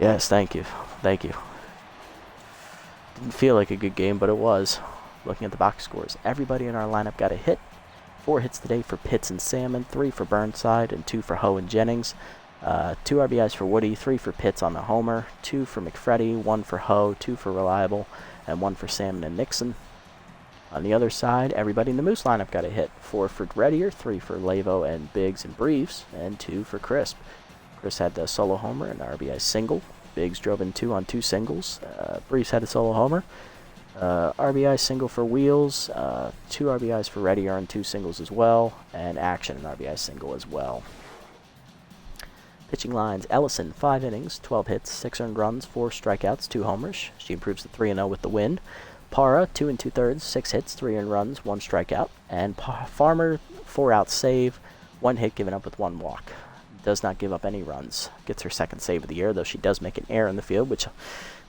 A: Yes, thank you. Thank you. Didn't feel like a good game, but it was. Looking at the box scores, everybody in our lineup got a hit. 4 hits today for Pitts and Salmon, 3 for Burnside, and 2 for Ho and Jennings. 2 RBIs for Woody, 3 for Pitts on the homer, 2 for McFreddy, 1 for Ho, 2 for Reliable, and 1 for Salmon and Nixon. On the other side, everybody in the Moose lineup got a hit. 4 for Reddier, 3 for Lavo and Biggs and Briefs, and 2 for Crisp. Chris had the solo homer and RBI single. Biggs drove in 2 on 2 singles. Briefs had a solo homer. RBI single for Wheels, 2 RBIs for Reddier and 2 singles as well, and Action an RBI single as well. Pitching lines, Ellison, 5 innings, 12 hits, 6 earned runs, 4 strikeouts, 2 homers. She improves to 3-0 with the win. Para, 2 2/3, 6 hits, 3 earned runs, 1 strikeout. And Farmer, 4-out save, 1 hit given up with 1 walk. Does not give up any runs. Gets her 2nd save of the year, though she does make an error in the field, which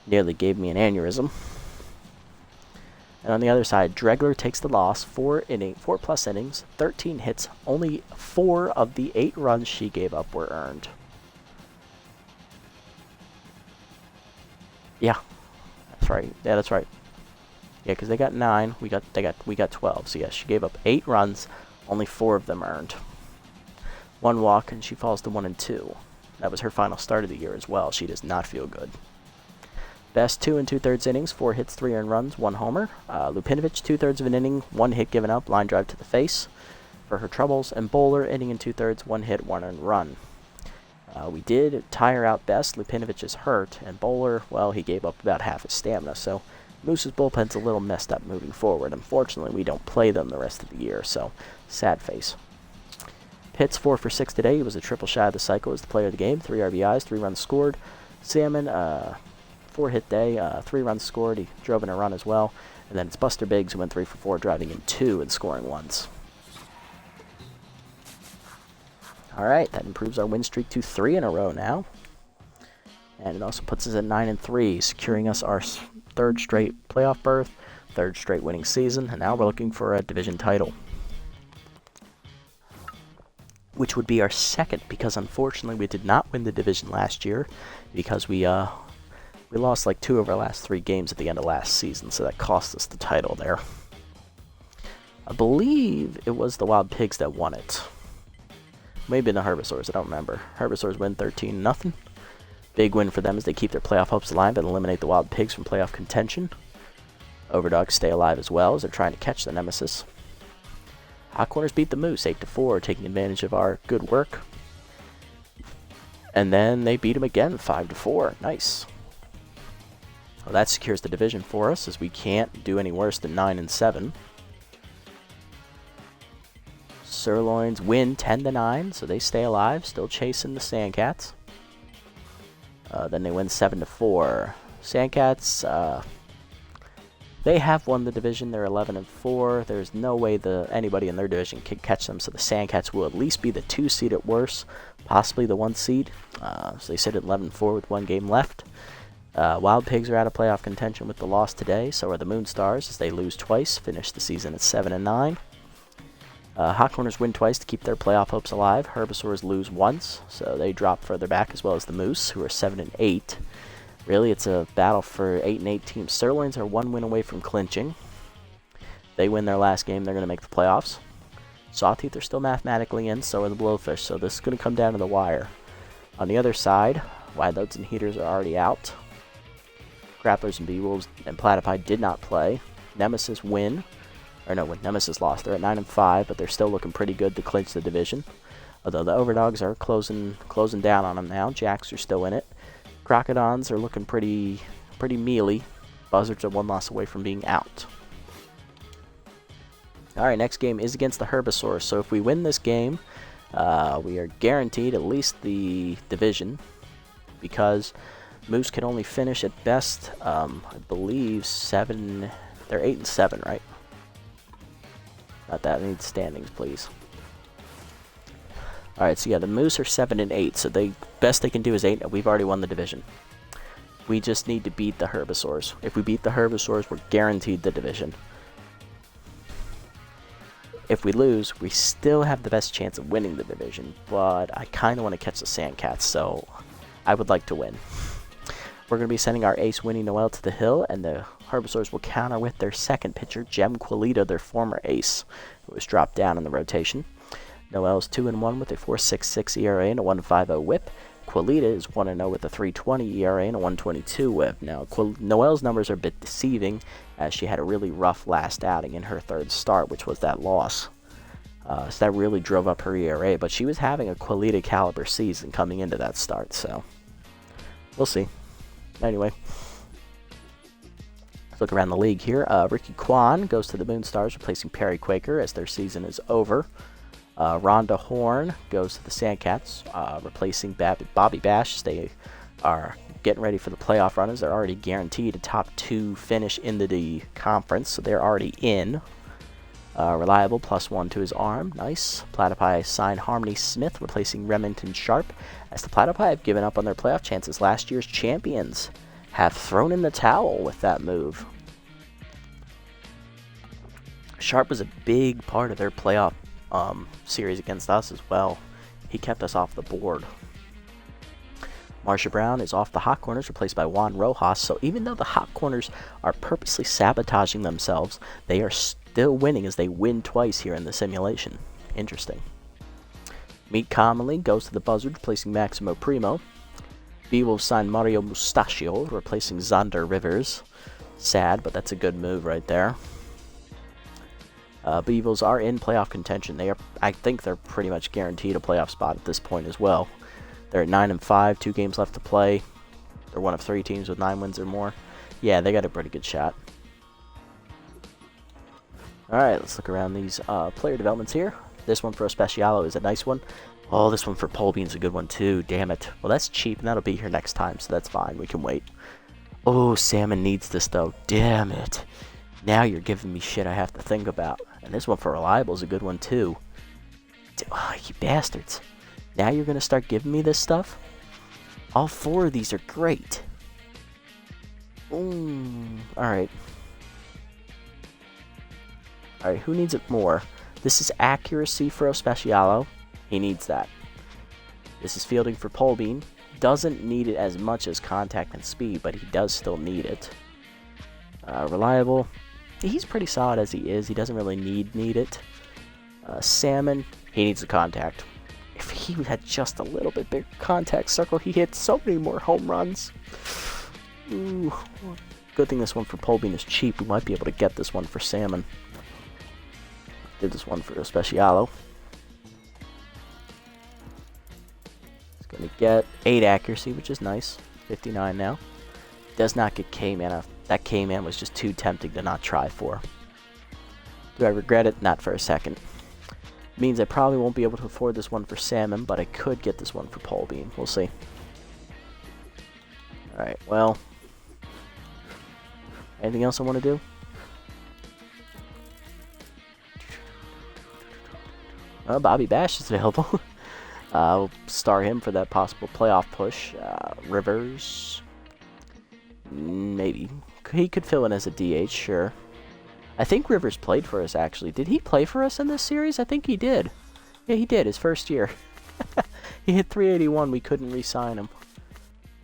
A: nearly gave me an aneurysm. And on the other side, Dregler takes the loss, 4+ innings, 13 hits. Only 4 of the 8 runs she gave up were earned. Yeah, that's right. Yeah, that's right. Yeah, because they got 9, we got 12. So yes, she gave up 8 runs, only 4 of them earned. 1 walk, and she falls to 1-2. That was her final start of the year as well. She does not feel good. Best 2 2/3 innings, 4 hits, 3 earned runs, 1 homer. Lupinovich, 2/3 of an inning, 1 hit given up, line drive to the face for her troubles. And Bowler, inning and 2/3, 1 hit, 1 earned run. We did tire out Best. Lupinovich is hurt, and Bowler, well, he gave up about half his stamina. So Moose's bullpen's a little messed up moving forward. Unfortunately, we don't play them the rest of the year, so sad face. Pitts 4 for 6 today. He was a triple shy of the cycle as the player of the game. 3 RBIs, 3 runs scored. Salmon, 4-hit day, 3 runs scored. He drove in a run as well. And then it's Buster Biggs who went 3 for 4, driving in 2 and scoring once. Alright, that improves our win streak to 3 in a row now. And it also puts us at 9-3, securing us our third straight playoff berth, third straight winning season, and now we're looking for a division title. Which would be our second, because unfortunately we did not win the division last year, because we lost like 2 of our last 3 games at the end of last season, so that cost us the title there. I believe it was the Wild Pigs that won it. Maybe the Herbivores, I don't remember. Herbivores win 13-0. Big win for them as they keep their playoff hopes alive and eliminate the Wild Pigs from playoff contention. Overdogs stay alive as well as they're trying to catch the nemesis. Hot Corners beat the Moose 8-4, taking advantage of our good work. And then they beat them again 5-4. Nice. Well, that secures the division for us, as we can't do any worse than 9-7. Sirloins win 10-9, so they stay alive, still chasing the Sandcats. Then they win 7-4. Sandcats, they have won the division. They're 11-4. There's no way anybody in their division can catch them, so the Sandcats will at least be the 2 seed at worst, possibly the 1 seed. So they sit at 11-4 with 1 game left. Wild Pigs are out of playoff contention with the loss today, so are the Moonstars as they lose twice, finish the season at 7-9. Hot Corners win twice to keep their playoff hopes alive. Herbivores lose once, so they drop further back, as well as the Moose, who are 7-8. Really, it's a battle for 8-8 teams. Sirloins are 1 win away from clinching. They win their last game, they're going to make the playoffs. Sawteeth are still mathematically in, so are the Blowfish, so this is going to come down to the wire. On the other side, Wideouts and Heaters are already out. Grapplers and Beewolves and Platypi did not play. Nemesis win. Or no, when Nemesis lost, they're at 9-5, but they're still looking pretty good to clinch the division. Although the Overdogs are closing down on them now. Jacks are still in it. Crocodons are looking pretty mealy. Buzzards are 1 loss away from being out. Alright, next game is against the Herbivores. So if we win this game, we are guaranteed at least the division, because Moose can only finish at best, I believe, 7. They're 8-7, right? Not that. I need standings, please. Alright, so yeah, the Moose are 7-8, so best they can do is 8. We've already won the division. We just need to beat the Herbivores. If we beat the Herbivores, we're guaranteed the division. If we lose, we still have the best chance of winning the division, but I kind of want to catch the Sandcats, so I would like to win. We're going to be sending our ace Winnie Noel to the hill, and the Herbivores will counter with their second pitcher, Gem Quilita, their former ace, who was dropped down in the rotation. Noel's 2-1 with a 4.66 ERA and a 1.50 WHIP. Quilita is 1-0 with a 3.20 ERA and a 1.22 WHIP. Now, Noel's numbers are a bit deceiving, as she had a really rough last outing in her third start, which was that loss. So that really drove up her ERA, but she was having a Quilita caliber season coming into that start, so we'll see. Anyway, let's look around the league here. Ricky Kwan goes to the Moonstars, replacing Perry Quaker as their season is over. Rhonda Horn goes to the Sandcats, replacing Bobby Bash. They are getting ready for the playoff runners. They're already guaranteed a top 2 finish into the conference, so they're already in. Reliable, +1 to his arm. Nice. Platypi signed Harmony Smith, replacing Remington Sharp, as the Platypi have given up on their playoff chances. Last year's champions have thrown in the towel with that move. Sharp was a big part of their playoff series against us as well. He kept us off the board. Marsha Brown is off the Hot Corners, replaced by Juan Rojas. So even though the Hot Corners are purposely sabotaging themselves, they are still winning as they win twice here in the simulation. Interesting. Meet Commonly goes to the Buzzards, replacing Maximo Primo. Beewolves signed Mario Mustachio, replacing Xander Rivers. Sad, but that's a good move right there. Beevils are in playoff contention. I think they're pretty much guaranteed a playoff spot at this point as well. They're at 9-5, 2 games left to play. They're one of 3 teams with 9 wins or more. Yeah, they got a pretty good shot. Alright, let's look around these player developments here. This one for Especialo is a nice one. Oh, this one for Polbean's a good one too. Damn it. Well, that's cheap, and that'll be here next time, so that's fine. We can wait. Oh, Salmon needs this, though. Damn it. Now you're giving me shit I have to think about. And this one for Reliable is a good one, too. Oh, you bastards. Now you're going to start giving me this stuff? All 4 of these are great. Alright. Alright, who needs it more? This is accuracy for Ospecialo. He needs that. This is fielding for Polbean. Doesn't need it as much as contact and speed, but he does still need it. Reliable. He's pretty solid as he is. He doesn't really need it. Salmon. He needs the contact. If he had just a little bit bigger contact circle, he hit so many more home runs. Ooh. Good thing this one for Polbean is cheap. We might be able to get this one for Salmon. Did this one for Ospecialo. He's going to get 8 accuracy, which is nice. 59 now. Does not get K-Man. That K-Man was just too tempting to not try for. Do I regret it? Not for a second. Means I probably won't be able to afford this one for Salmon, but I could get this one for Polbean. We'll see. Alright, well. Anything else I want to do? Bobby Bash is available. We'll star him for that possible playoff push. Rivers. Maybe. He could fill in as a DH, sure. I think Rivers played for us, actually. Did he play for us in this series? I think he did. Yeah, he did, his first year. He hit 381. We couldn't re-sign him.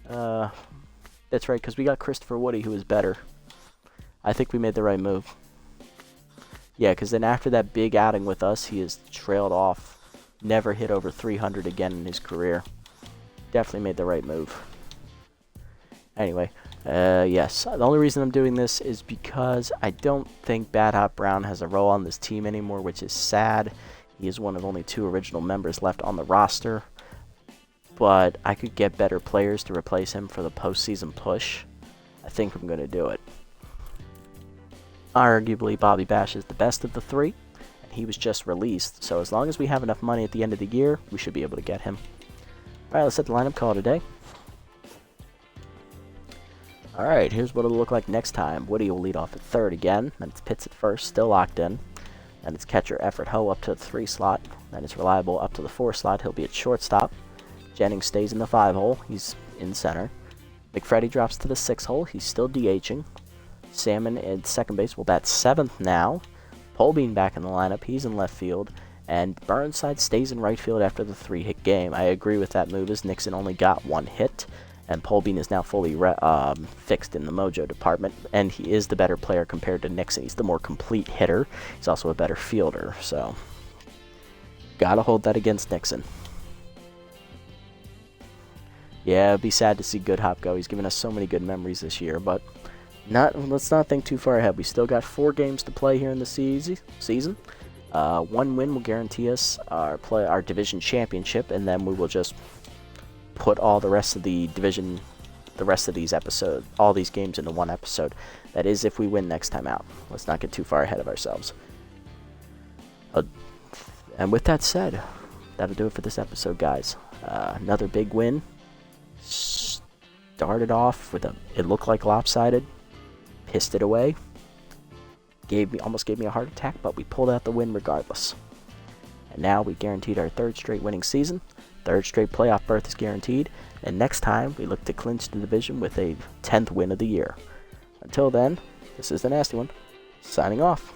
A: That's right, because we got Christopher Woody, who was better. I think we made the right move. Yeah, because then after that big outing with us, he has trailed off. Never hit over 300 again in his career. Definitely made the right move. Anyway, yes. The only reason I'm doing this is because I don't think Bad Hot Brown has a role on this team anymore, which is sad. He is one of only 2 original members left on the roster. But I could get better players to replace him for the postseason push. I think I'm going to do it. Arguably, Bobby Bash is the best of the 3, and he was just released. So as long as we have enough money at the end of the year, we should be able to get him. Alright, let's set the lineup call today. Alright, here's what it'll look like next time. Woody will lead off at 3rd again. Then it's Pitts at 1st, still locked in. Then it's catcher Effort Ho up to the 3 slot. Then it's Reliable up to the 4 slot. He'll be at shortstop. Jennings stays in the 5 hole. He's in center. McFreddy drops to the 6 hole. He's still DHing. Salmon at second base will bat 7th now. Polbean back in the lineup. He's in left field. And Burnside stays in right field after the 3-hit game. I agree with that move as Nixon only got 1 hit. And Polbean is now fully fixed in the mojo department. And he is the better player compared to Nixon. He's the more complete hitter. He's also a better fielder. So, gotta hold that against Nixon. Yeah, it'd be sad to see Good Hop go. He's given us so many good memories this year. But let's not think too far ahead. We still got 4 games to play here in the season. 1 win will guarantee us our division championship. And then we will just put all the rest of the division, the rest of these episodes, all these games into 1 episode. That is if we win next time out. Let's not get too far ahead of ourselves. And with that said, that'll do it for this episode, guys. Another big win. Started off with it looked like lopsided. Pissed it away. Almost gave me a heart attack, but we pulled out the win regardless. And now we guaranteed our 3rd straight winning season. 3rd straight playoff berth is guaranteed, and next time we look to clinch the division with a 10th win of the year. Until then, this is the Nasty One, signing off.